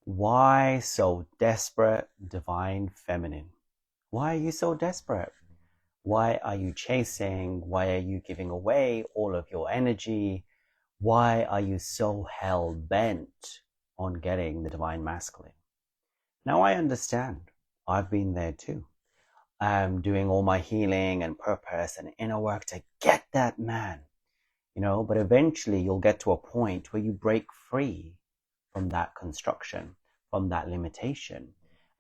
Why so desperate, divine feminine? Why are you so desperate? Why are you chasing? Why are you giving away all of your energy? Why are you so hell bent on getting the divine masculine? Now I understand. I've been there too. I'm doing all my healing and purpose and inner work to get that man, but eventually you'll get to a point where you break free from that construction, from that limitation,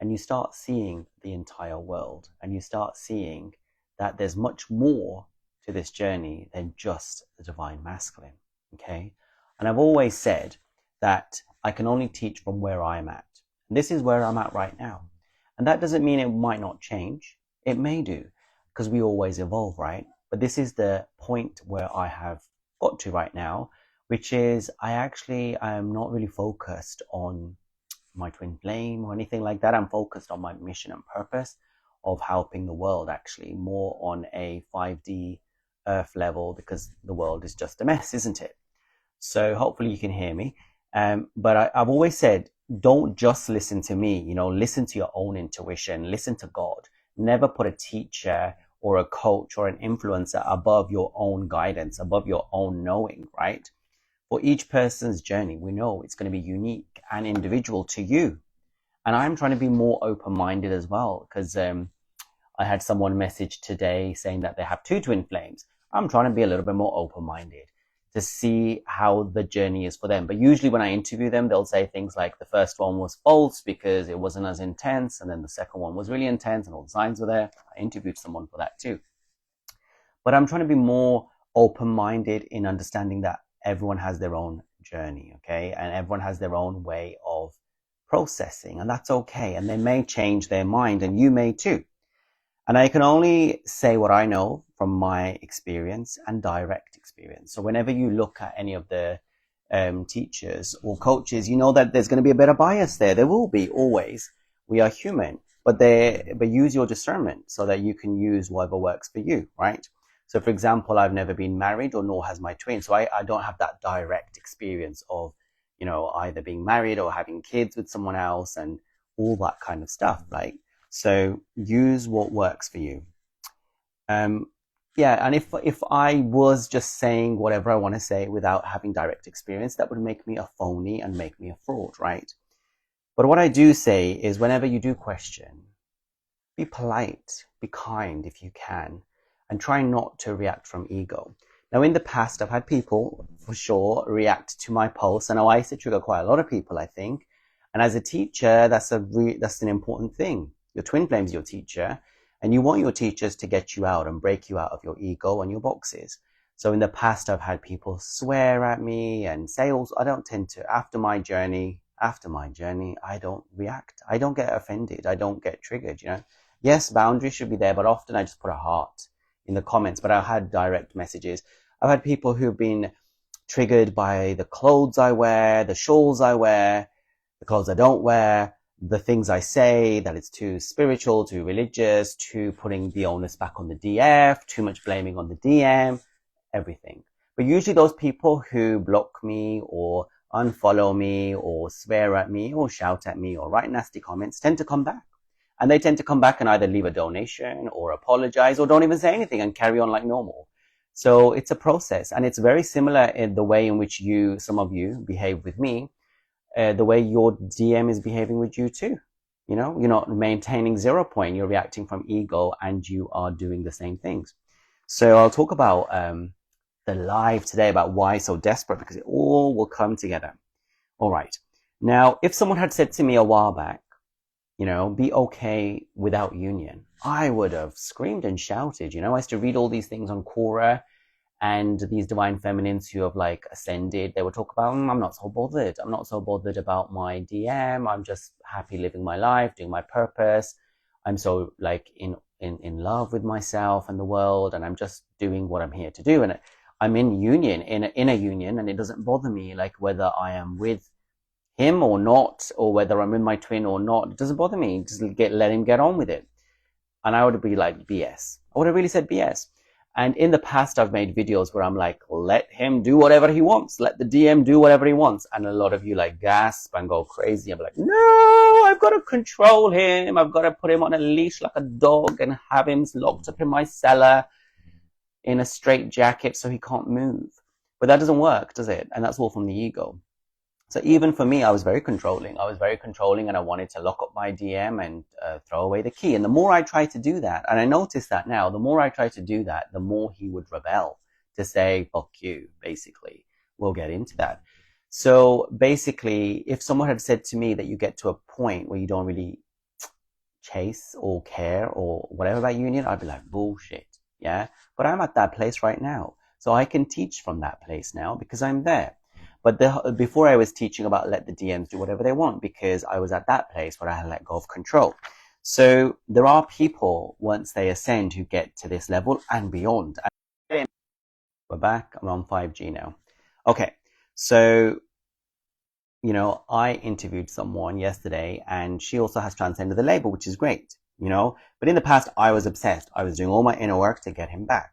and you start seeing the entire world, and you start seeing that there's much more to this journey than just the divine masculine. Okay. And I've always said that I can only teach from where I'm at. And this is where I'm at right now. And that doesn't mean it might not change. It may do, because we always evolve, right? But this is the point where I have got to right now, which is I am not really focused on my twin flame or anything like that. I'm focused on my mission and purpose of helping the world, actually, more on a 5D earth level, because the world is just a mess, isn't it? So hopefully you can hear me. But I've always said, don't just listen to me, listen to your own intuition, listen to God. Never put a teacher or a coach or an influencer above your own guidance, above your own knowing, right? For each person's journey, we know it's going to be unique and individual to you. And I'm trying to be more open-minded as well, because I had someone message today saying that they have two twin flames. I'm trying to be a little bit more open-minded to see how the journey is for them. But usually when I interview them, they'll say things like the first one was false because it wasn't as intense, and then the second one was really intense and all the signs were there. I interviewed someone for that too. But I'm trying to be more open-minded in understanding that everyone has their own journey, okay? And everyone has their own way of processing, and that's okay. And they may change their mind, and you may too. And I can only say what I know from my experience and direct experience. So whenever you look at any of the teachers or coaches, you know that there's going to be a bit of bias there. There will be, always. We are human, but use your discernment so that you can use whatever works for you, right? So for example, I've never been married, or nor has my twin. So I don't have that direct experience of, either being married or having kids with someone else and all that kind of stuff, right? So use what works for you. Um, yeah, and if I was just saying whatever I want to say without having direct experience, that would make me a phony and make me a fraud, right? But what I do say is, whenever you do question, be polite, be kind if you can, and try not to react from ego. Now, in the past, I've had people, for sure, react to my posts, and I used to trigger quite a lot of people, I think. And as a teacher, that's an important thing. Your twin flame's your teacher, and you want your teachers to get you out and break you out of your ego and your boxes. So in the past, I've had people swear at me and say, also, I don't tend to, after my journey, I don't react. I don't get offended. I don't get triggered, Yes, boundaries should be there, but often I just put a heart in the comments. But I've had direct messages. I've had people who've been triggered by the clothes I wear, the shawls I wear, the clothes I don't wear, the things I say, that it's too spiritual, too religious, too putting the onus back on the DF, too much blaming on the DM, everything. But usually those people who block me or unfollow me or swear at me or shout at me or write nasty comments tend to come back. And they tend to come back and either leave a donation or apologize or don't even say anything and carry on like normal. So it's a process, and it's very similar in the way in which some of you behave with me, the way your DM is behaving with you too. You're not maintaining 0 point, you're reacting from ego, and you are doing the same things. So I'll talk about the live today, about why so desperate, because it all will come together. All right. Now, if someone had said to me a while back, be okay without union, I would have screamed and shouted. I used to read all these things on Quora, and these divine feminines who have ascended, they would talk about, I'm not so bothered. I'm not so bothered about my DM. I'm just happy living my life, doing my purpose. I'm so in love with myself and the world, and I'm just doing what I'm here to do. And I'm in a union, and it doesn't bother me whether I am with him or not, or whether I'm with my twin or not. It doesn't bother me. Just let him get on with it. And I would be like, BS. I would have really said BS. And in the past, I've made videos where I'm like, let him do whatever he wants. Let the DM do whatever he wants. And a lot of you like gasp and go crazy. I'm like, no, I've got to control him. I've got to put him on a leash like a dog and have him locked up in my cellar in a straitjacket so he can't move. But that doesn't work, does it? And that's all from the ego. So even for me, I was very controlling. And I wanted to lock up my DM and throw away the key. And the more I tried to do that, and I noticed that now, the more I tried to do that, the more he would rebel to say, fuck you, basically. We'll get into that. So basically, if someone had said to me that you get to a point where you don't really chase or care or whatever about union, I'd be like, bullshit. Yeah. But I'm at that place right now. So I can teach from that place now because I'm there. But before I was teaching about let the DMs do whatever they want because I was at that place where I had let go of control. So there are people, once they ascend, who get to this level and beyond. We're back. I'm on 5G now. Okay. So, you know, I interviewed someone yesterday and she also has transcended the label, which is great, you know. But in the past, I was obsessed. I was doing all my inner work to get him back.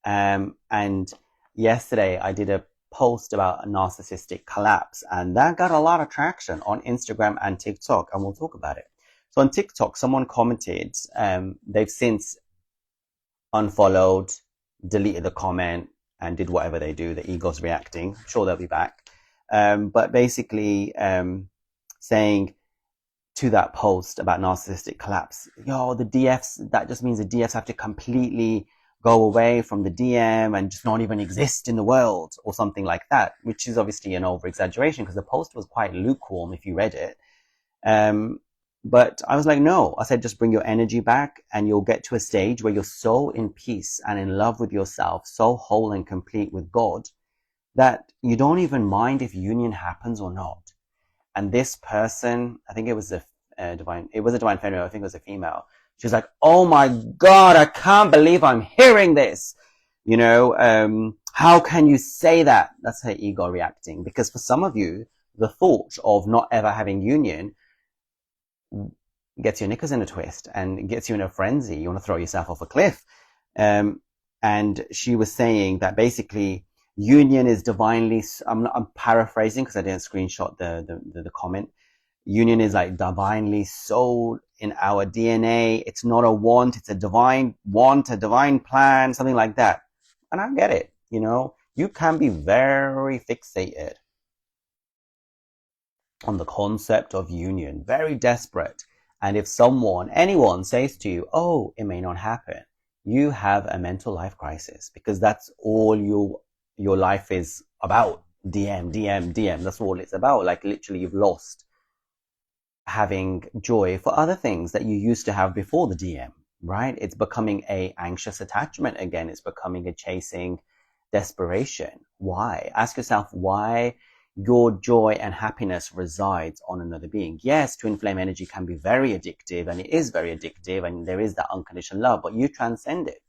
And yesterday I did a post about a narcissistic collapse, and that got a lot of traction on Instagram and TikTok, and we'll talk about it. So on TikTok, someone commented, they've since unfollowed, deleted the comment, and did whatever they do. The ego's reacting. I'm sure they'll be back. But basically saying to that post about narcissistic collapse, yo, the DFs, that just means the DFs have to completely go away from the DM and just not even exist in the world or something like that, which is obviously an over-exaggeration because the post was quite lukewarm if you read it. But I was like, no, I said, just bring your energy back and you'll get to a stage where you're so in peace and in love with yourself, so whole and complete with God, that you don't even mind if union happens or not. And this person, I think it was a divine feminine, I think it was a female. She was like, oh my God, I can't believe I'm hearing this. You know, how can you say that? That's her ego reacting. Because for some of you, the thought of not ever having union gets your knickers in a twist and gets you in a frenzy. You want to throw yourself off a cliff. And she was saying that basically union is divinely, I'm paraphrasing because I didn't screenshot the comment. Union is like divinely sold in our DNA. It's not a want, it's a divine want, a divine plan, something like that. And I get it, you know. You can be very fixated on the concept of union, very desperate. And if anyone says to you, oh, it may not happen, you have a mental life crisis because that's all your life is about. DM. That's all it's about. Like literally you've lost having joy for other things that you used to have before the DM, right? It's becoming a anxious attachment again. It's becoming a chasing desperation. Why? Ask yourself why your joy and happiness resides on another being. Yes, twin flame energy can be very addictive, and it is very addictive, and there is that unconditional love, but you transcend it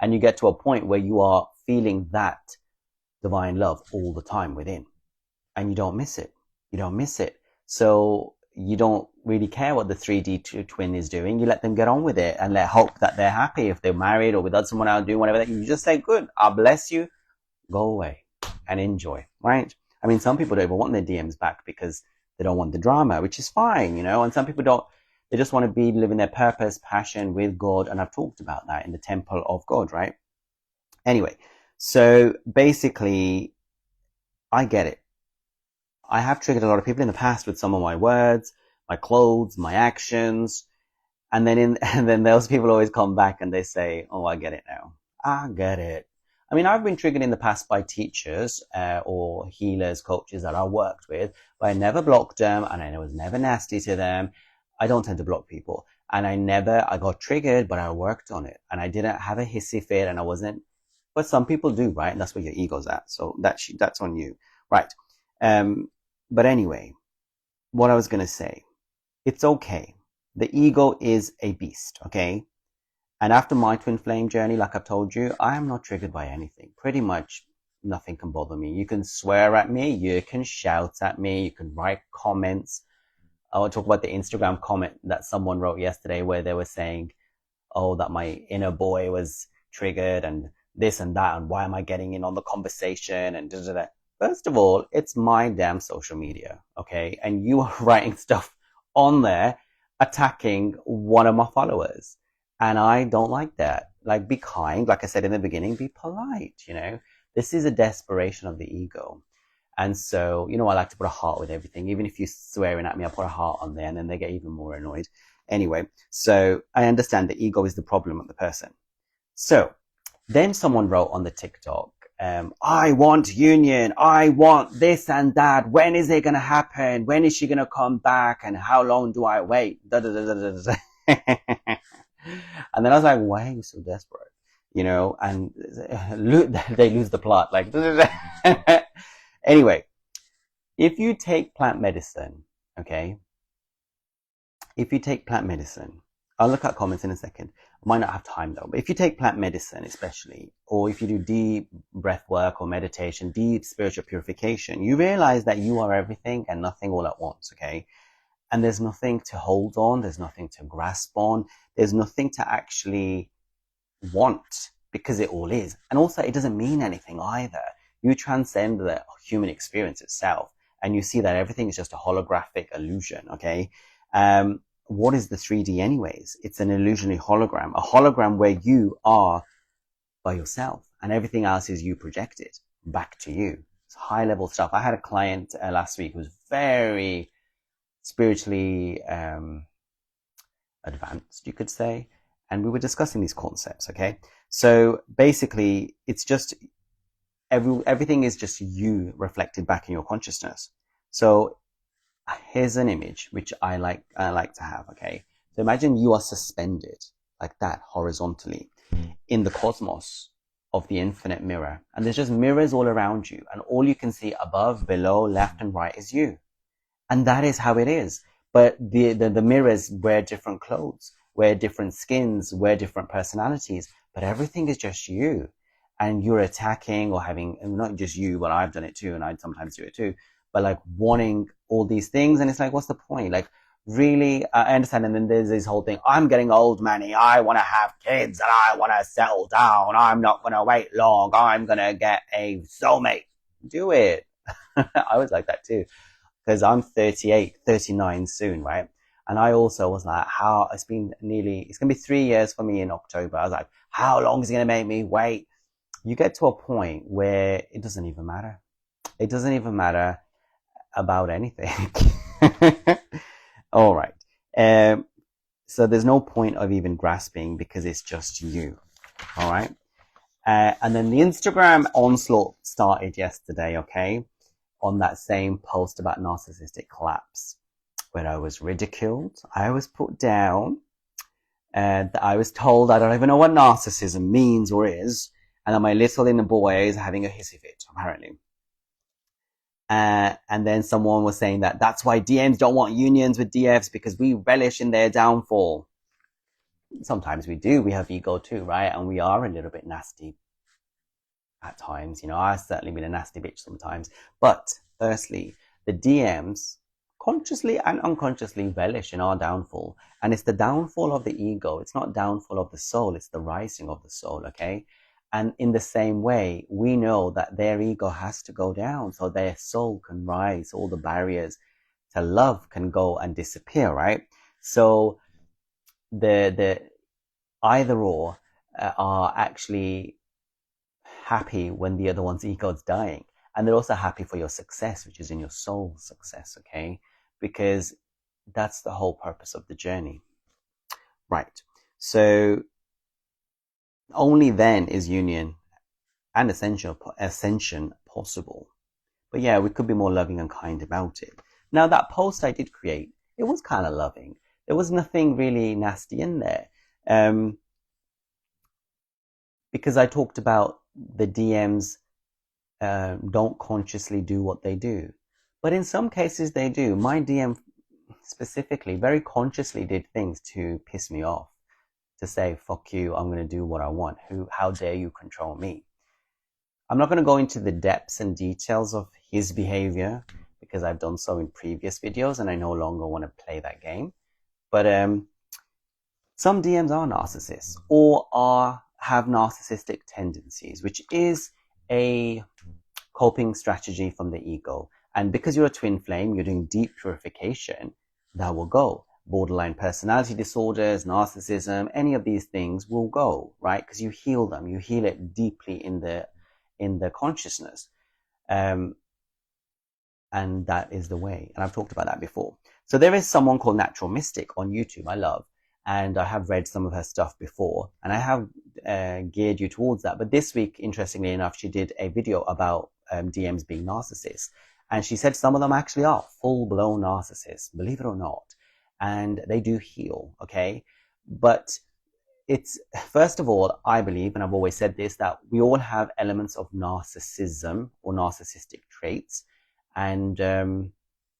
and you get to a point where you are feeling that divine love all the time within, and you don't miss it. So you don't really care what the 3D twin is doing. You let them get on with it and hope that they're happy. If they're married or with someone else doing whatever, you just say, good, I bless you, go away and enjoy, right? I mean, some people don't even want their DMs back because they don't want the drama, which is fine, you know, and some people don't, they just want to be living their purpose, passion with God. And I've talked about that in the temple of God, right? Anyway, so basically, I get it. I have triggered a lot of people in the past with some of my words, my clothes, my actions. And then those people always come back and they say, oh, I get it now. I get it. I mean, I've been triggered in the past by teachers or healers, coaches that I worked with, but I never blocked them and I was never nasty to them. I don't tend to block people. And I got triggered, but I worked on it. And I didn't have a hissy fit and I wasn't, but some people do, right? And that's where your ego's at. So that's on you, right? But anyway, what I was going to say, it's okay. The ego is a beast, okay? And after my twin flame journey, like I've told you, I am not triggered by anything. Pretty much nothing can bother me. You can swear at me, you can shout at me, you can write comments. I want to talk about the Instagram comment that someone wrote yesterday where they were saying, oh, that my inner boy was triggered and this and that, and why am I getting in on the conversation and da da da. First of all, it's my damn social media, okay? And you are writing stuff on there attacking one of my followers. And I don't like that. Like, be kind. Like I said in the beginning, be polite, you know? This is a desperation of the ego. And so, you know, I like to put a heart with everything. Even if you're swearing at me, I put a heart on there and then they get even more annoyed. Anyway, so I understand the ego is the problem of the person. So then someone wrote on the TikTok, I want union. I want this and that. When is it going to happen? When is she going to come back? And how long do I wait? Da, da, da, da, da, da. And then I was like, why are you so desperate? You know, and they lose the plot. Like, anyway, if you take plant medicine, okay, if you take plant medicine, I'll look at comments in a second. I might not have time though, but if you take plant medicine especially, or if you do deep breath work or meditation, deep spiritual purification, you realize that you are everything and nothing all at once, okay? And there's nothing to hold on, there's nothing to grasp on, there's nothing to actually want, because it all is. And also, it doesn't mean anything either. You transcend the human experience itself, and you see that everything is just a holographic illusion, okay? What is the 3D anyways? It's an illusionary hologram, a hologram where you are by yourself and everything else is you projected back to you. It's high level stuff. I had a client last week who was very spiritually advanced, you could say, and we were discussing these concepts, okay? So basically, it's just everything is just you reflected back in your consciousness. So here's an image which I like to have, okay? So imagine you are suspended like that horizontally in the cosmos of the infinite mirror, and there's just mirrors all around you, and all you can see above, below, left and right is you. And that is how it is. But the mirrors wear different clothes, wear different skins, wear different personalities, but everything is just you. And you're attacking or having, and not just you, but I've done it too, and I'd sometimes do it too, but like wanting all these things. And it's like, what's the point? Like, really, I understand. And then there's this whole thing, I'm getting old, Manny. I want to have kids and I want to settle down. I'm not going to wait long. I'm going to get a soulmate. Do it. I was like that too, because I'm 38, 39 soon, right? And I also was like, it's going to be 3 years for me in October. I was like, how long is it going to make me wait? You get to a point where it doesn't even matter. It doesn't even matter about anything. All right. So there's no point of even grasping because it's just you. All right. And then the Instagram onslaught started yesterday, okay, on that same post about narcissistic collapse, where I was ridiculed, I was put down, and I was told I don't even know what narcissism means or is, and that my little inner boy is having a hissy fit, apparently. And then someone was saying that that's why DMs don't want unions with DFs, because we relish in their downfall. Sometimes we do. We have ego too, right? And we are a little bit nasty at times. You know, I've certainly been a nasty bitch sometimes. But firstly, the DMs consciously and unconsciously relish in our downfall. And it's the downfall of the ego. It's not downfall of the soul. It's the rising of the soul, okay? And in the same way, we know that their ego has to go down so their soul can rise. All the barriers to love can go and disappear, right? So the either or are actually happy when the other one's ego is dying. And they're also happy for your success, which is in your soul's success, okay? Because that's the whole purpose of the journey. Right. So only then is union and ascension possible. But yeah, we could be more loving and kind about it. Now, that post I did create, it was kind of loving. There was nothing really nasty in there. Because I talked about the DMs don't consciously do what they do. But in some cases they do. My DM specifically very consciously did things to piss me off. To say, fuck you, I'm going to do what I want. How dare you control me? I'm not going to go into the depths and details of his behavior because I've done so in previous videos and I no longer want to play that game. But some DMs are narcissists or are have narcissistic tendencies, which is a coping strategy from the ego. And because you're a twin flame, you're doing deep purification, that will go. Borderline personality disorders, narcissism, any of these things will go, right? Because you heal them. You heal it deeply in the consciousness. And that is the way. And I've talked about that before. So there is someone called Natural Mystic on YouTube I love. And I have read some of her stuff before. And I have geared you towards that. But this week, interestingly enough, she did a video about DMs being narcissists. And she said some of them actually are full-blown narcissists, believe it or not. And they do heal, okay? But it's, first of all, I believe, and I've always said this, that we all have elements of narcissism or narcissistic traits. And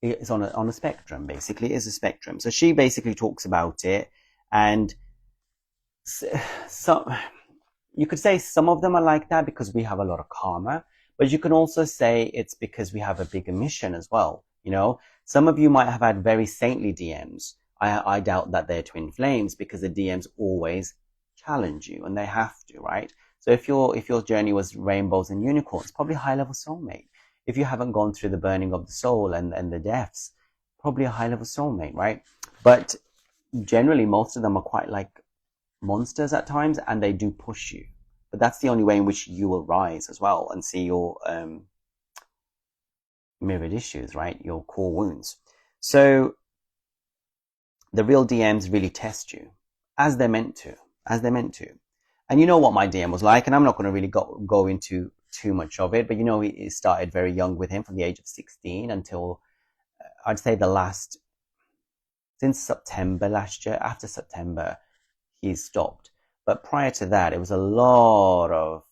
it's on a spectrum, basically. It's a spectrum. So she basically talks about it. And so you could say some of them are like that because we have a lot of karma. But you can also say it's because we have a bigger mission as well. You know, some of you might have had very saintly DMs. I doubt that they're twin flames because the DMs always challenge you, and they have to, right? So if your journey was rainbows and unicorns, probably a high level soulmate. If you haven't gone through the burning of the soul and the deaths, probably a high level soulmate, right? But generally, most of them are quite like monsters at times, and they do push you. But that's the only way in which you will rise as well and see your mirrored issues, right? Your core wounds. So the real DMs really test you as they're meant to, And you know what my DM was like, and I'm not going to really go into too much of it, but you know, it started very young with him from the age of 16 until I'd say since September last year. After September, he's stopped. But prior to that, it was a lot of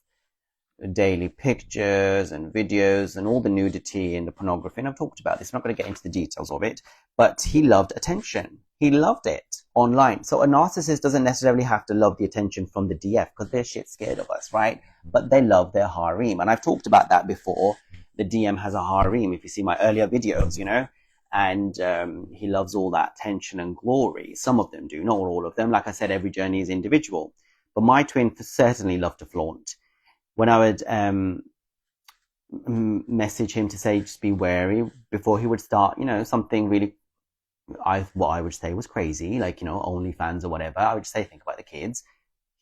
daily pictures and videos and all the nudity and the pornography. And I've talked about this. I'm not going to get into the details of it, but he loved attention. He loved it online. So a narcissist doesn't necessarily have to love the attention from the DF because they're shit scared of us, right? But they love their harem. And I've talked about that before. The DM has a harem, if you see my earlier videos, you know, and he loves all that attention and glory. Some of them do, not all of them. Like I said, every journey is individual. But my twin certainly loved to flaunt. When I would message him to say, just be wary, before he would start, you know, something really, what I would say was crazy, like, you know, OnlyFans or whatever, I would just say, think about the kids.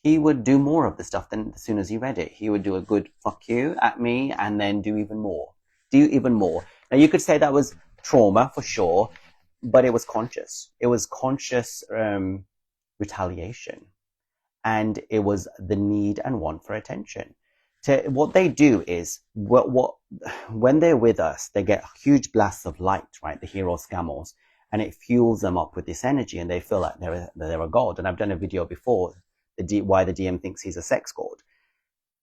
He would do more of the stuff than as soon as he read it. He would do a good fuck you at me and then do even more. Now, you could say that was trauma for sure, but it was conscious. It was conscious retaliation. And it was the need and want for attention. What they do is, when they're with us, they get huge blasts of light, right? The heroes, scamos, and it fuels them up with this energy, and they feel like they're a god. And I've done a video before, why the DM thinks he's a sex god.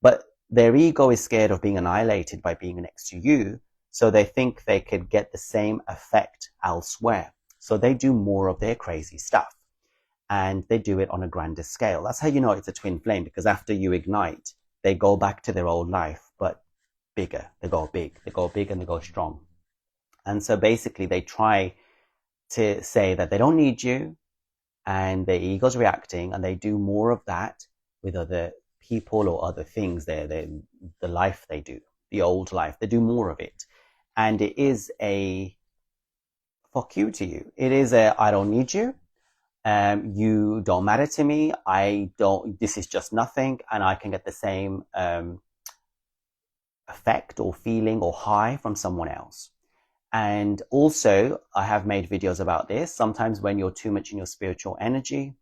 But their ego is scared of being annihilated by being next to you, so they think they could get the same effect elsewhere. So they do more of their crazy stuff, and they do it on a grander scale. That's how you know it's a twin flame, because after you ignite, they go back to their old life, but bigger. They go big and they go strong. And so basically they try to say that they don't need you, and their ego's reacting, and they do more of that with other people or other things. The life they do, the old life, they do more of it. And it is a fuck you to you. It is I don't need you. You don't matter to me. This is just nothing, and I can get the same effect or feeling or high from someone else. And also, I have made videos about this. Sometimes when you're too much in your spiritual energy,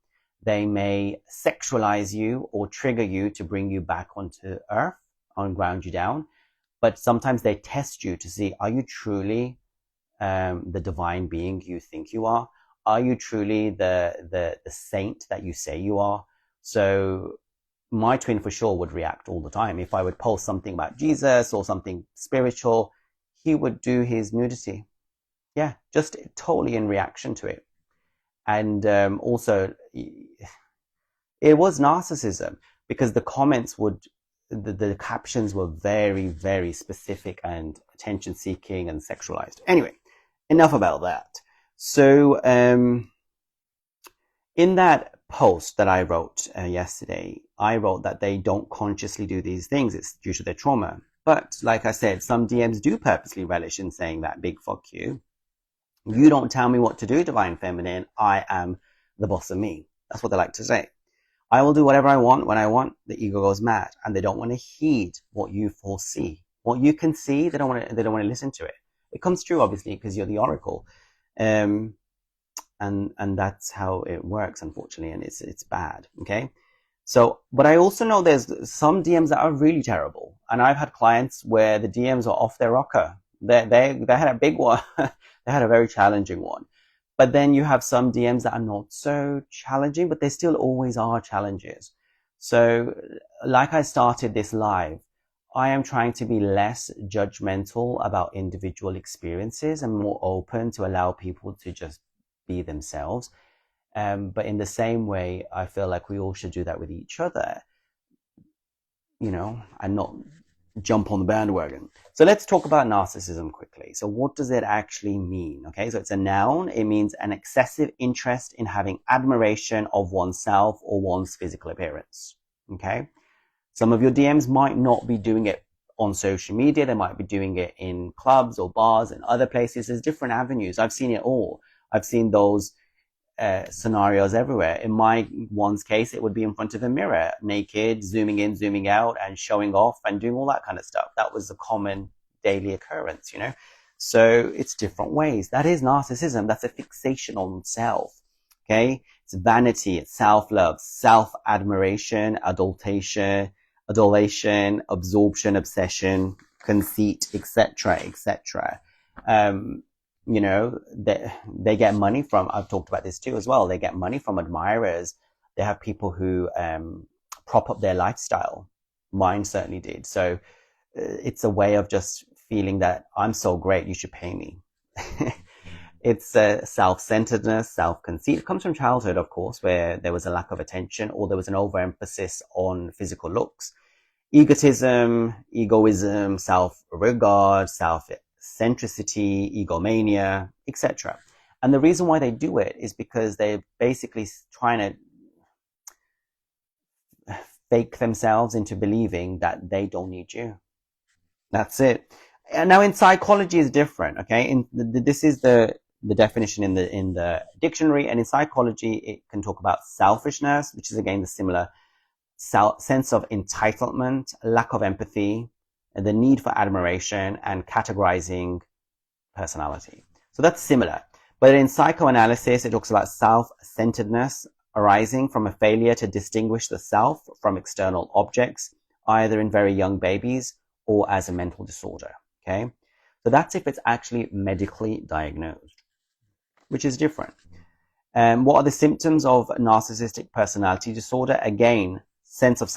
they may sexualize you or trigger you to bring you back onto earth and ground you down. But sometimes they test you to see, are you truly the divine being you think you are? Are you truly the saint that you say you are? So my twin for sure would react all the time. If I would post something about Jesus or something spiritual, he would do his nudity. Yeah, just totally in reaction to it. And also, it was narcissism, because the comments the captions were very, very specific and attention-seeking and sexualized. Anyway, enough about that. So in that post that I wrote yesterday, I wrote that they don't consciously do these things. It's due to their trauma. But like I said, some DMs do purposely relish in saying that big fuck you. You don't tell me what to do, Divine Feminine. I am the boss of me. That's what they like to say. I will do whatever I want when I want. The ego goes mad, and they don't want to heed what you foresee. What you can see, they don't want to listen to it. It comes true, obviously, because you're the oracle. And that's how it works, unfortunately, and it's bad. Okay. So, but I also know there's some DMs that are really terrible, and I've had clients where the DMs are off their rocker. They had a big one. They had a very challenging one. But then you have some DMs that are not so challenging, but they still always are challenges. So, like I started this live, I am trying to be less judgmental about individual experiences and more open to allow people to just be themselves. But in the same way, I feel like we all should do that with each other, and not jump on the bandwagon. So let's talk about narcissism quickly. So what does it actually mean? Okay, so it's a noun. It means an excessive interest in having admiration of oneself or one's physical appearance. Okay, some of your DMs might not be doing it on social media. They might be doing it in clubs or bars and other places. There's different avenues. I've seen it all. I've seen those scenarios everywhere. In my one's case, it would be in front of a mirror, naked, zooming in, zooming out, and showing off and doing all that kind of stuff. That was a common daily occurrence, So it's different ways. That is narcissism. That's a fixation on self. Okay? It's vanity, it's self-love, self-admiration, adulation, absorption, obsession, conceit, etc., etc. They get money from, I've talked about this too as well, they get money from admirers. They have people who prop up their lifestyle. Mine certainly did. So it's a way of just feeling that I'm so great, you should pay me. It's self-centeredness, self-conceit. It comes from childhood, of course, where there was a lack of attention or there was an overemphasis on physical looks. Egotism, egoism, self-regard, self-centricity, egomania, etc. And the reason why they do it is because they're basically trying to fake themselves into believing that they don't need you. That's it. And now in psychology is different, okay? This is the definition in the dictionary, and in psychology it can talk about selfishness, which is again the similar sense of entitlement, lack of empathy, and the need for admiration, and categorizing personality. So that's similar. But in psychoanalysis, it talks about self-centeredness arising from a failure to distinguish the self from external objects, either in very young babies or as a mental disorder. Okay? So that's if it's actually medically diagnosed, which is different. What are the symptoms of narcissistic personality disorder? Again, sense of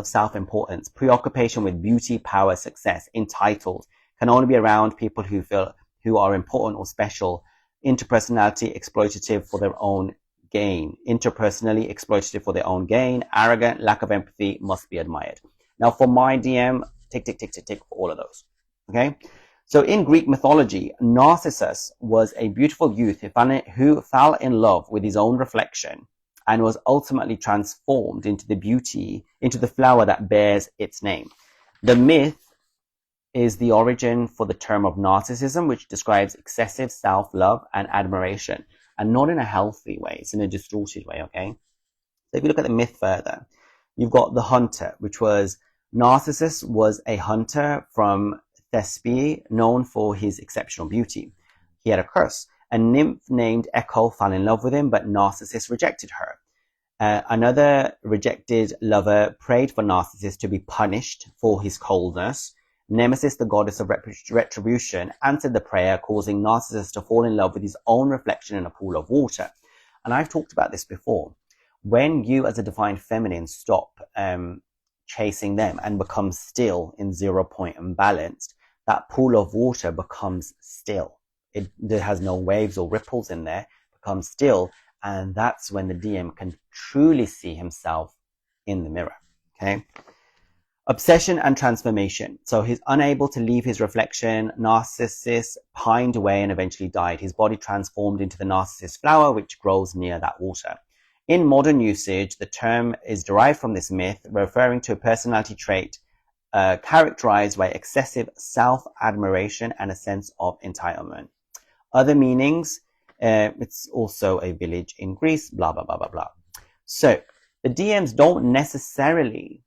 self-importance, preoccupation with beauty, power, success, entitled, can only be around people who are important or special, interpersonality, exploitative for their own gain, interpersonally exploitative for their own gain, arrogant, lack of empathy, must be admired. Now for my DM, tick, tick, tick, tick, tick for all of those. Okay? So in Greek mythology, Narcissus was a beautiful youth who fell in love with his own reflection and was ultimately transformed into the flower that bears its name. The myth is the origin for the term of narcissism, which describes excessive self-love and admiration, and not in a healthy way. It's in a distorted way, okay? So if you look at the myth further, you've got the hunter, which was Narcissus was a hunter from Thespia, known for his exceptional beauty. He had a curse. A nymph named Echo fell in love with him, but Narcissus rejected her. Another rejected lover prayed for Narcissus to be punished for his coldness. Nemesis, the goddess of retribution, answered the prayer, causing Narcissus to fall in love with his own reflection in a pool of water. And I've talked about this before. When you as a divine feminine stop chasing them and become still in 0 point and balanced, that pool of water becomes still. There has no waves or ripples in there, becomes still, and that's when the DM can truly see himself in the mirror. Okay? Obsession and transformation. So he's unable to leave his reflection. Narcissus pined away and eventually died. His body transformed into the narcissus flower, which grows near that water. In modern usage, the term is derived from this myth, referring to a personality trait characterized by excessive self-admiration and a sense of entitlement. Other meanings, it's also a village in Greece, blah, blah, blah, blah, blah. So the DMs don't necessarily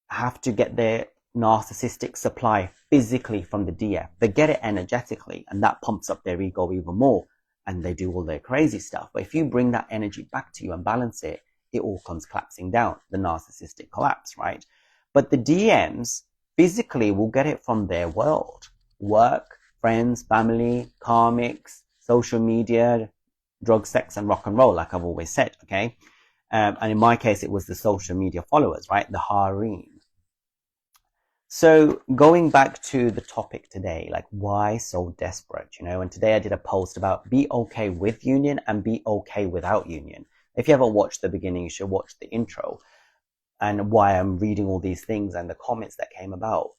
have to get their narcissistic supply physically from the DM. They get it energetically, and that pumps up their ego even more, and they do all their crazy stuff. But if you bring that energy back to you and balance it, it all comes collapsing down, the narcissistic collapse, right? But the DMs physically will get it from their world, work, friends, family, karmics, social media, drug, sex, and rock and roll, like I've always said, okay? And in my case, it was the social media followers, right? The harem. So going back to the topic today, like why so desperate, you know? And today I did a post about be okay with union and be okay without union. If you haven't watched the beginning, you should watch the intro and why I'm reading all these things and the comments that came about.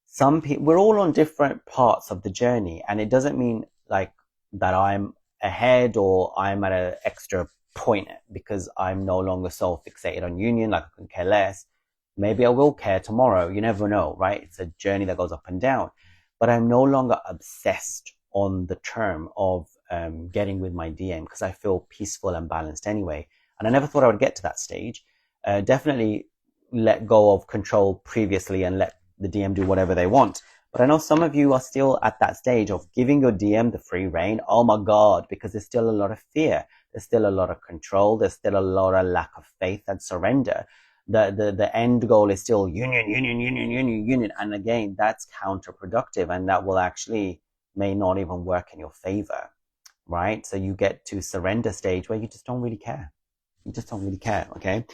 Some people, we're all on different parts of the journey, and it doesn't mean like that I'm ahead or I'm at an extra point because I'm no longer so fixated on union, like I can care less. Maybe I will care tomorrow. You never know, right? It's a journey that goes up and down. But I'm no longer obsessed on the term of getting with my DM because I feel peaceful and balanced anyway. And I never thought I would get to that stage. Definitely let go of control previously and let the DM do whatever they want. But I know some of you are still at that stage of giving your DM the free reign. Oh my God, because there's still a lot of fear. There's still a lot of control. There's still a lot of lack of faith and surrender. The end goal is still union. And again, that's counterproductive, and that will actually may not even work in your favor, right? So you get to surrender stage where you just don't really care. You just don't really care, okay?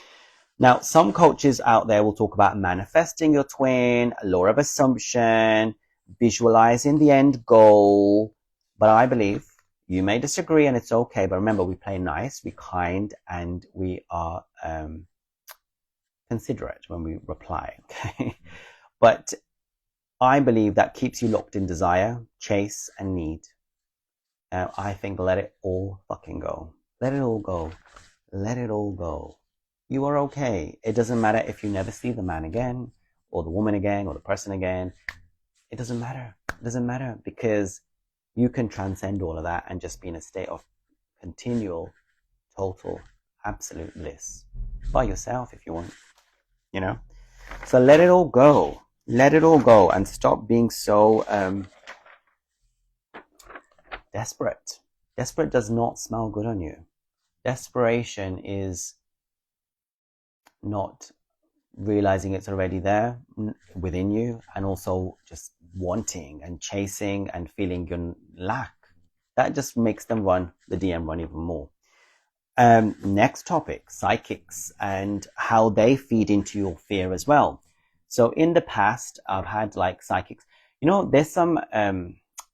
Now, some coaches out there will talk about manifesting your twin, law of assumption, visualizing the end goal. But I believe you may disagree and it's okay. But remember, we play nice, we're kind, and we are considerate when we reply, okay? But I believe that keeps you locked in desire, chase, and need. I think let it all fucking go. Let it all go. Let it all go. You are okay. It doesn't matter if you never see the man again, or the woman again, or the person again. It doesn't matter. It doesn't matter because you can transcend all of that and just be in a state of continual, total, absolute bliss by yourself if you want, you know? So let it all go. Let it all go and stop being so desperate. Desperate does not smell good on you. Desperation is not realizing it's already there within you, and also just wanting and chasing and feeling your lack. That just makes them run, the DM run even more. Next topic, psychics and how they feed into your fear as well. So in the past, I've had like psychics, you know, there's some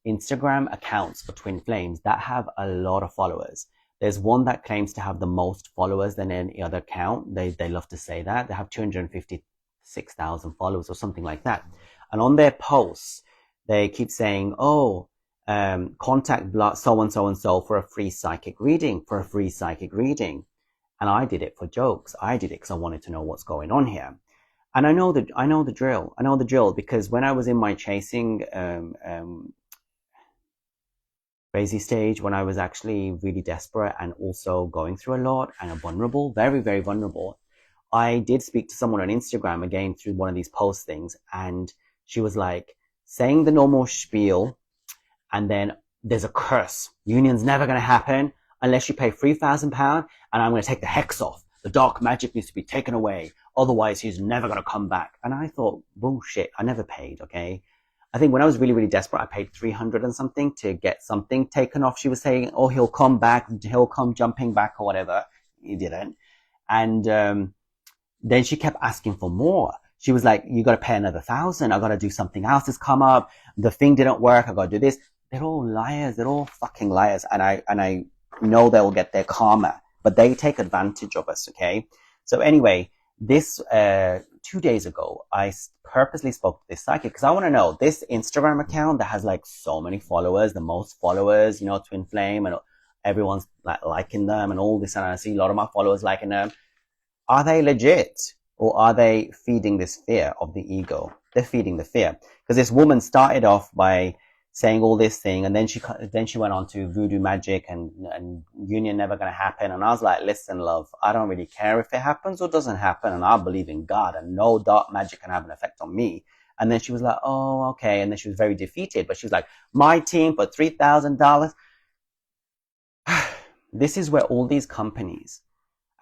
Instagram accounts for twin flames that have a lot of followers. There's one that claims to have the most followers than any other account. They love to say that. They have 256,000 followers or something like that. And on their posts, they keep saying, oh, contact so-and-so for a free psychic reading, And I did it for jokes. I did it because I wanted to know what's going on here. And I know the drill because when I was in my chasing, crazy stage, when I was actually really desperate and also going through a lot and vulnerable, very, very vulnerable, I did speak to someone on Instagram again through one of these post things, and she was like saying the normal spiel, and then there's a curse. Union's never going to happen unless you pay £3,000, and I'm going to take the hex off. The dark magic needs to be taken away. Otherwise, he's never going to come back. And I thought, bullshit, I never paid, okay? I think when I was really, really desperate, I paid 300 and something to get something taken off. She was saying, oh, he'll come back, he'll come jumping back or whatever. He didn't. And then she kept asking for more. She was like, you got to pay another 1,000. I got to do something else that's come up. The thing didn't work. I got to do this. They're all liars. They're all fucking liars. And I know they will get their karma, but they take advantage of us, okay? So anyway, this 2 days ago, I purposely spoke to this psychic because I want to know this Instagram account that has like so many followers, the most followers, you know, twin flame, and everyone's like liking them and all this, and I see a lot of my followers liking them. Are they legit, or are they feeding this fear of the ego? They're feeding the fear, because this woman started off by saying all this thing, and then she went on to voodoo magic and union never going to happen. And I was like, listen, love, I don't really care if it happens or doesn't happen, and I believe in God, and no dark magic can have an effect on me. And then she was like, oh, okay. And then she was very defeated, but she was like, my team for $3,000. This is where all these companies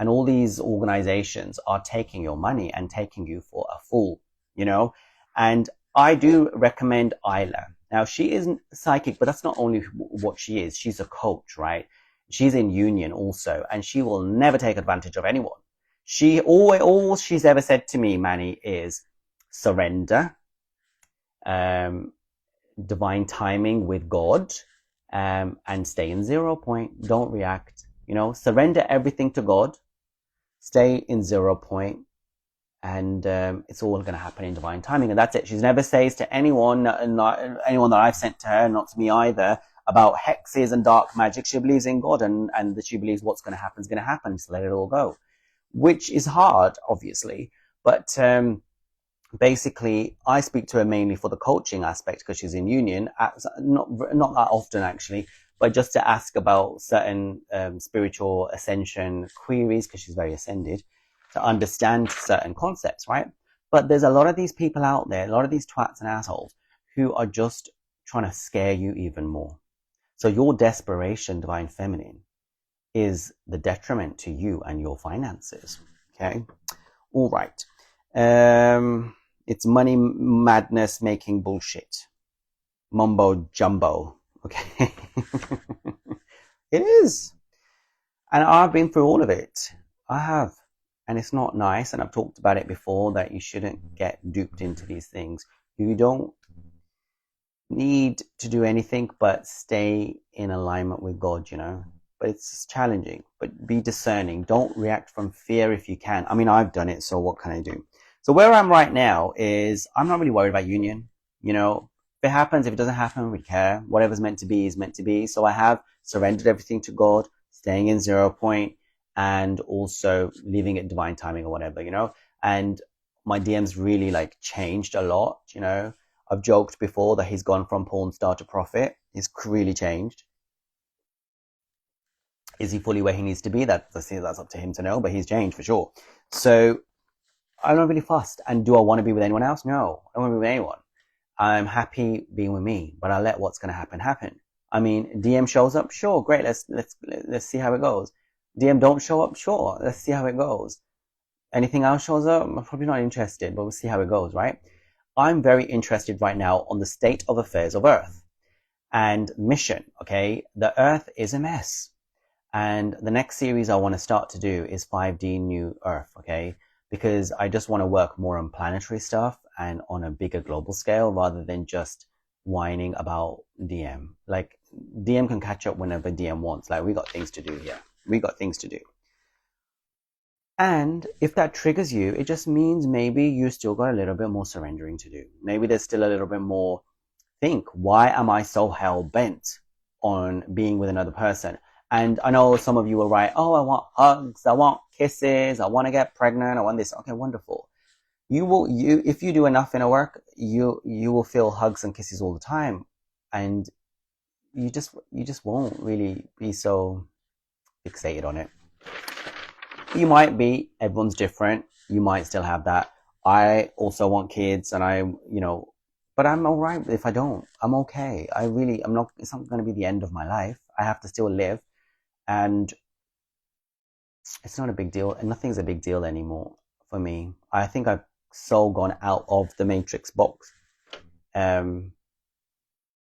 and all these organizations are taking your money and taking you for a fool, you know? And I do recommend Isla. Now, she isn't psychic, but that's not only what she is. She's a coach, right? She's in union also, and she will never take advantage of anyone. All she's ever said to me, Manny, is surrender, divine timing with God, and stay in 0 point. Don't react, you know, surrender everything to God, stay in 0 point, and it's all going to happen in divine timing. And that's it. She never says to anyone, not anyone that I've sent to her, not to me either, about hexes and dark magic. She believes in God, and that she believes what's going to happen is going to happen. Just let it all go, which is hard, obviously. But basically, I speak to her mainly for the coaching aspect, because she's in union, not that often actually, but just to ask about certain spiritual ascension queries, because she's very ascended, to understand certain concepts, right? But there's a lot of these people out there, a lot of these twats and assholes, who are just trying to scare you even more. So your desperation, divine feminine, is the detriment to you and your finances. Okay? All right. It's money madness making bullshit. Mumbo jumbo. Okay? It is. And I've been through all of it. I have. And it's not nice. And I've talked about it before, that you shouldn't get duped into these things. You don't need to do anything but stay in alignment with God, you know. But it's challenging. But be discerning. Don't react from fear if you can. I mean, I've done it, so what can I do? So where I'm right now is I'm not really worried about union. You know, if it happens, if it doesn't happen, we care. Whatever's meant to be is meant to be. So I have surrendered everything to God, staying in 0 point, and also leaving it divine timing or whatever, you know. And my DM's really like changed a lot, you know. I've joked before that he's gone from porn star to prophet. He's really changed. Is he fully where he needs to be? That's up to him to know, but he's changed for sure. So I'm not really fussed. And do I want to be with anyone else? No, I don't want to be with anyone. I'm happy being with me, but I'll let what's going to happen. I mean, DM shows up, sure, great. Let's see how it goes. DM don't show up, sure, let's see how it goes. Anything else shows up, I'm probably not interested, but we'll see how it goes, right? I'm very interested right now on the state of affairs of Earth and mission, okay? The Earth is a mess. And the next series I want to start to do is 5D New Earth, okay? Because I just want to work more on planetary stuff and on a bigger global scale, rather than just whining about DM. Like, DM can catch up whenever DM wants. Like, we got things to do here. We got things to do. And if that triggers you, it just means maybe you still got a little bit more surrendering to do. Maybe there's still a little bit more think, why am I so hell-bent on being with another person? And I know some of you will write, oh, I want hugs, I want kisses, I want to get pregnant, I want this. Okay, wonderful. If you do enough inner work, you will feel hugs and kisses all the time. And you just won't really be so fixated on it. You might be, everyone's different. You might still have that. I also want kids, and but I'm all right if I don't. I'm okay. I'm not, it's not going to be the end of my life. I have to still live, and it's not a big deal. And nothing's a big deal anymore for me. I think I've so gone out of the matrix box.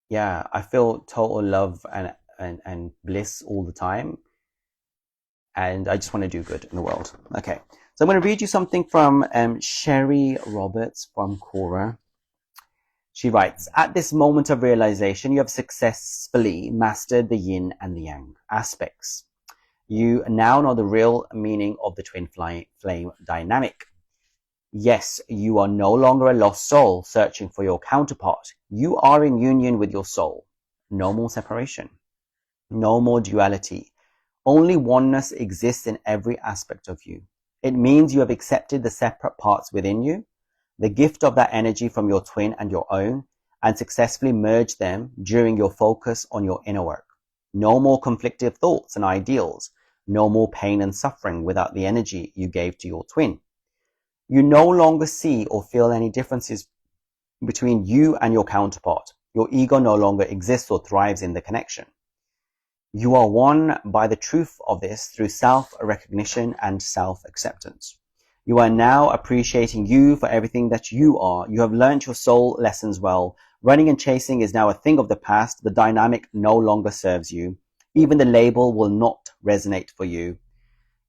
Yeah, I feel total love and bliss all the time. And I just want to do good in the world. Okay, so I'm going to read you something from Sherry Roberts from Quora. She writes, at this moment of realization, you have successfully mastered the yin and the yang aspects. You now know the real meaning of the twin flame dynamic. Yes, you are no longer a lost soul searching for your counterpart. You are in union with your soul. No more separation. No more duality. Only oneness exists in every aspect of you. It means you have accepted the separate parts within you, the gift of that energy from your twin and your own, and successfully merged them during your focus on your inner work. No more conflicted thoughts and ideals. No more pain and suffering without the energy you gave to your twin. You no longer see or feel any differences between you and your counterpart. Your ego no longer exists or thrives in the connection. You are one by the truth of this through self-recognition and self-acceptance. You are now appreciating you for everything that you are. You have learned your soul lessons well. Running and chasing is now a thing of the past. The dynamic no longer serves you. Even the label will not resonate for you.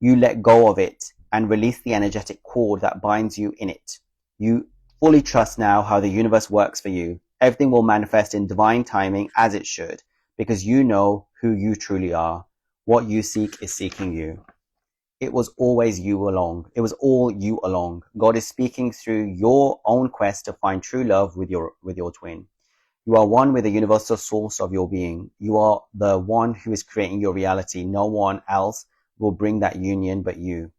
You let go of it and release the energetic cord that binds you in it. You fully trust now how the universe works for you. Everything will manifest in divine timing as it should, because you know who you truly are. What you seek is seeking you. It was always you along. It was all you along. God is speaking through your own quest to find true love with your twin. You are one with the universal source of your being. You are the one who is creating your reality. No one else will bring that union but you.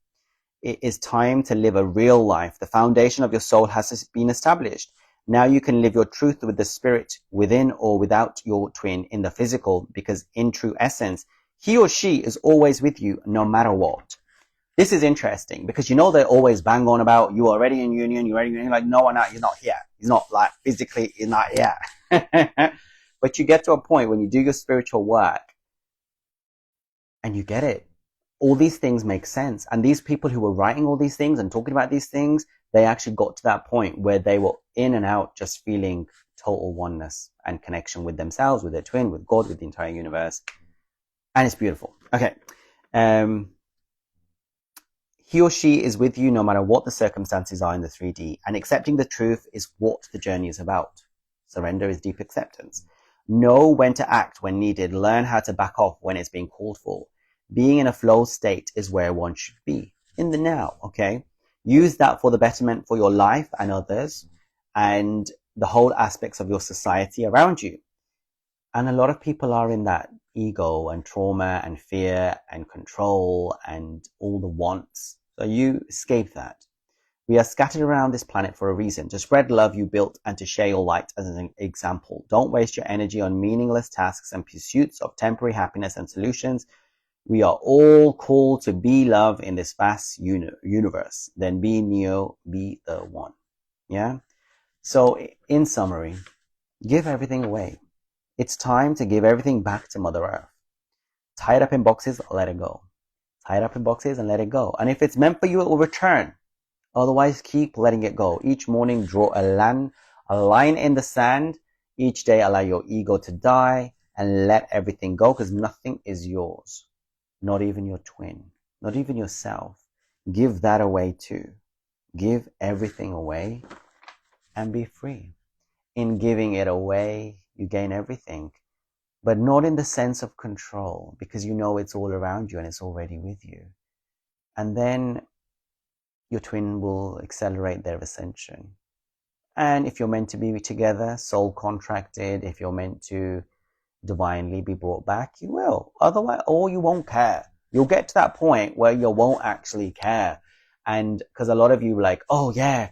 It is time to live a real life. The foundation of your soul has been established. Now you can live your truth with the spirit within or without your twin in the physical, because in true essence, he or she is always with you no matter what. This is interesting because they always bang on about you are already in union, you're already in union. Like, no, he's not here. He's not, like, physically, he's not here. But you get to a point when you do your spiritual work and you get it. All these things make sense. And these people who were writing all these things and talking about these things, they actually got to that point where they were in and out just feeling total oneness and connection with themselves, with their twin, with God, with the entire universe. And it's beautiful. Okay. He or she is with you no matter what the circumstances are in the 3D, and accepting the truth is what the journey is about. Surrender is deep acceptance. Know when to act when needed. Learn how to back off when it's being called for. Being in a flow state is where one should be, in the now, okay? Use that for the betterment for your life and others and the whole aspects of your society around you. And a lot of people are in that ego and trauma and fear and control and all the wants. So you escape that. We are scattered around this planet for a reason, to spread love you built and to share your light as an example. Don't waste your energy on meaningless tasks and pursuits of temporary happiness and solutions. We are all called to be love in this vast universe. Then be Neo, be the one. Yeah? So in summary, give everything away. It's time to give everything back to Mother Earth. Tie it up in boxes, let it go. Tie it up in boxes and let it go. And if it's meant for you, it will return. Otherwise, keep letting it go. Each morning, draw a line in the sand. Each day, allow your ego to die and let everything go, because nothing is yours. Not even your twin. Not even yourself. Give that away too. Give everything away and be free. In giving it away, you gain everything, but not in the sense of control, because you know it's all around you and it's already with you. And then your twin will accelerate their ascension. And if you're meant to be together, soul contracted, if you're meant to divinely be brought back, you will. Otherwise, or you won't care. You'll get to that point where you won't actually care. And because a lot of you like, oh yeah,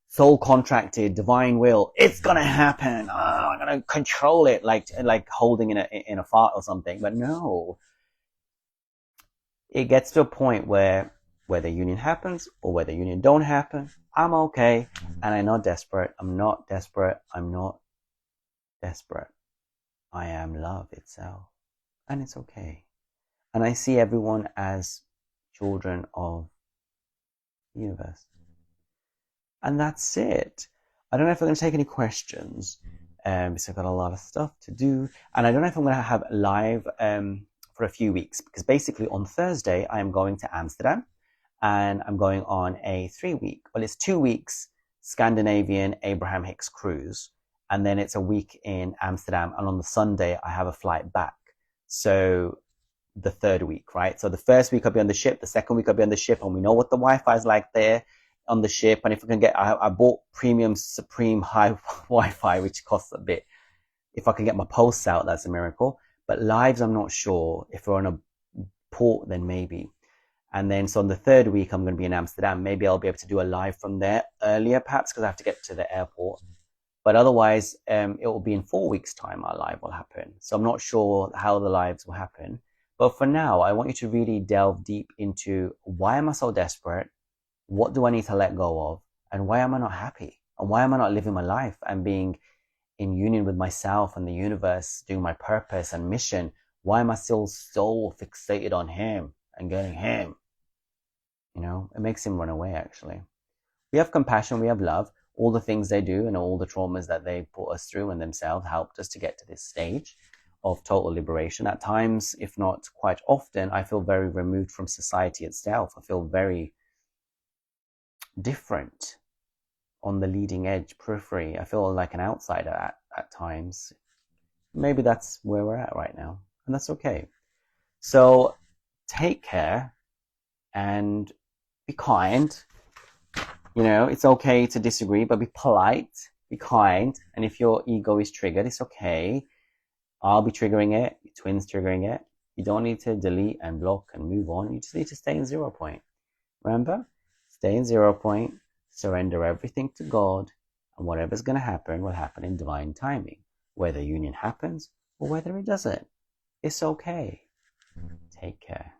soul contracted, divine will, it's gonna happen. Oh, I'm gonna control it, like holding in a fart or something. But no, it gets to a point where whether union happens or whether union don't happen, I'm okay, and I'm not desperate. I'm not desperate. I'm not desperate. I am love itself, and it's okay. And I see everyone as children of the universe. And that's it. I don't know if I'm going to take any questions, because I've got a lot of stuff to do. And I don't know if I'm going to have live for a few weeks, because basically on Thursday, I am going to Amsterdam, and I'm going on a 3-week, well, it's 2 weeks Scandinavian Abraham Hicks cruise. And then it's a week in Amsterdam. And on the Sunday, I have a flight back. So the 3rd week, right? So the first week I'll be on the ship. The 2nd week I'll be on the ship. And we know what the Wi-Fi is like there on the ship. And if we can get, I bought premium supreme high Wi-Fi, which costs a bit. If I can get my posts out, that's a miracle. But lives, I'm not sure. If we're on a port, then maybe. And then, so on the third week, I'm going to be in Amsterdam. Maybe I'll be able to do a live from there earlier, perhaps, because I have to get to the airport. But otherwise, it will be in 4 weeks' time our live will happen. So I'm not sure how the lives will happen. But for now, I want you to really delve deep into, why am I so desperate? What do I need to let go of? And why am I not happy? And why am I not living my life and being in union with myself and the universe, doing my purpose and mission? Why am I still so fixated on him and getting him? You know, it makes him run away, actually. We have compassion, we have love. All the things they do and all the traumas that they put us through and themselves helped us to get to this stage of total liberation. At times, if not quite often, I feel very removed from society itself. I feel very different, on the leading edge, periphery. I feel like an outsider at times. Maybe that's where we're at right now, and that's okay. So take care and be kind. You know, it's okay to disagree, but be polite, be kind. And if your ego is triggered, it's okay. I'll be triggering it, your twin's triggering it. You don't need to delete and block and move on. You just need to stay in 0 point. Remember? Stay in 0 point, surrender everything to God, and whatever's going to happen will happen in divine timing. Whether union happens or whether it doesn't. It's okay. Take care.